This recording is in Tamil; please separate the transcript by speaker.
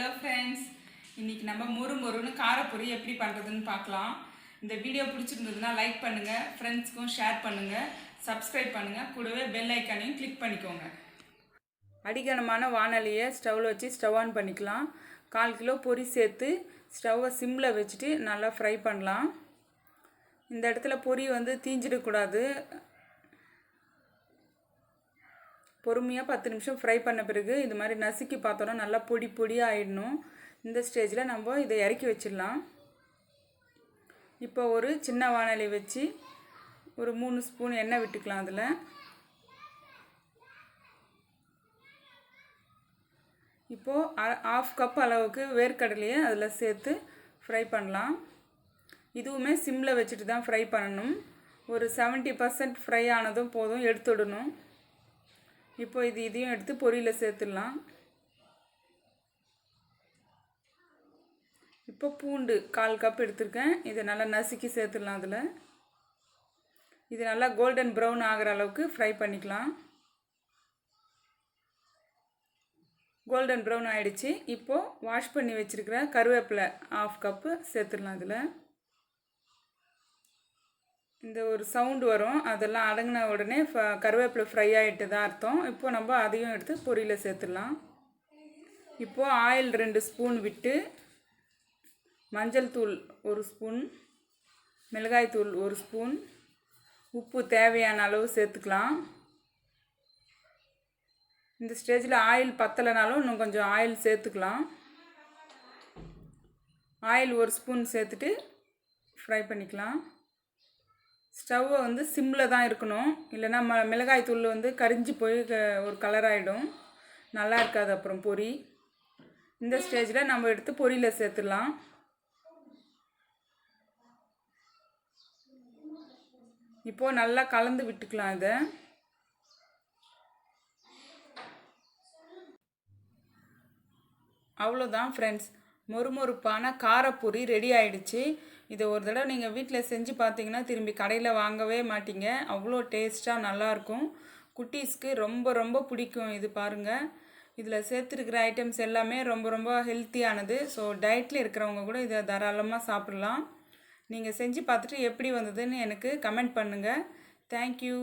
Speaker 1: ஹலோ ஃப்ரெண்ட்ஸ், இன்றைக்கி நம்ம மொறுன்னு காரப்பொரி எப்படி பண்ணுறதுன்னு பார்க்கலாம். இந்த வீடியோ பிடிச்சிருந்ததுன்னா லைக் பண்ணுங்கள், ஃப்ரெண்ட்ஸ்க்கும் ஷேர் பண்ணுங்கள், சப்ஸ்கிரைப் பண்ணுங்கள், கூடவே பெல் ஐக்கானையும் கிளிக் பண்ணிக்கோங்க. அடிகனமான வானலியை ஸ்டவ்வில் வச்சு ஸ்டவ் ஆன் பண்ணிக்கலாம். 1/4 கிலோ பொரி சேர்த்து ஸ்டவ்வை சிம்மில் வச்சுட்டு நல்லா ஃப்ரை பண்ணலாம். இந்த இடத்துல பொரி தீஞ்சிடக்கூடாது. பொறுமையாக 10 நிமிஷம் ஃப்ரை பண்ண பிறகு இது மாதிரி நசுக்கி பார்த்தோன்னா நல்லா பொடியாக ஆகிடணும். இந்த ஸ்டேஜில் நம்ம இதை இறக்கி வச்சிடலாம். இப்போ ஒரு சின்ன வானலி வச்சு ஒரு 3 ஸ்பூன் எண்ணெய் விட்டுக்கலாம். அதில் இப்போது 1/2 கப் அளவுக்கு வேர்க்கடலையை அதில் சேர்த்து ஃப்ரை பண்ணலாம். இதுவுமே சிம்மில் வச்சுட்டு தான் ஃப்ரை பண்ணணும். ஒரு 70% ஃப்ரை ஆனதும் போதும், எடுத்துடணும். இப்போ இதையும் எடுத்து பொரியில் சேர்த்துடலாம். இப்போ பூண்டு 1/4 கப் எடுத்துருக்கேன். இதை நல்லா நசுக்கி சேர்த்துடலாம். அதில் இது நல்லா கோல்டன் ப்ரௌன் ஆகிற அளவுக்கு ஃப்ரை பண்ணிக்கலாம். கோல்டன் ப்ரௌன் ஆகிடுச்சு. இப்போது வாஷ் பண்ணி வச்சுருக்கிற கருவேப்பிலை 1/2 கப்பு சேர்த்துடலாம். அதில் இந்த ஒரு சவுண்டு வரும், அதெல்லாம் அடங்கின உடனே கருவேப்பிலை ஃப்ரை ஆகிட்டு தான் அர்த்தம். இப்போது நம்ம அதையும் எடுத்து பொரியில் சேர்த்துடலாம். இப்போது ஆயில் 2 ஸ்பூன் விட்டு மஞ்சள் தூள் 1 ஸ்பூன், மிளகாய் தூள் 1 ஸ்பூன், உப்பு தேவையான அளவு சேர்த்துக்கலாம். இந்த ஸ்டேஜில் ஆயில் பத்தலைனாலும் இன்னும் கொஞ்சம் ஆயில் சேர்த்துக்கலாம். ஆயில் 1 ஸ்பூன் சேர்த்துட்டு ஃப்ரை பண்ணிக்கலாம். ஸ்டவ்வை சிம்மில் தான் இருக்கணும், இல்லைன்னா மிளகாய் தூள் கரிஞ்சு போய் ஒரு கலர் ஆகிடும், நல்லா இருக்காது அப்புறம் பொரி. இந்த ஸ்டேஜில் நம்ம எடுத்து பொரியில் சேர்த்துடலாம். இப்போது நல்லா கலந்து விட்டுக்கலாம். இதை அவ்வளோதான் ஃப்ரெண்ட்ஸ், மொறுமொறுப்பான காரப்பொரி ரெடி ஆகிடுச்சு. இதை ஒரு தடவை நீங்கள் வீட்டில் செஞ்சு பார்த்தீங்கன்னா திரும்பி கடையில் வாங்கவே மாட்டீங்க. அவ்வளோ டேஸ்ட்டாக நல்லாயிருக்கும். குட்டீஸ்க்கு ரொம்ப பிடிக்கும். இது பாருங்கள், இதில் சேர்த்துருக்கிற ஐட்டம்ஸ் எல்லாமே ரொம்ப ஹெல்த்தியானது. ஸோ டயட்டில் இருக்கிறவங்க கூட இதை தாராளமாக சாப்பிட்லாம். நீங்கள் செஞ்சு பார்த்துட்டு எப்படி வந்ததுன்னு எனக்கு கமெண்ட் பண்ணுங்கள். தேங்க்யூ.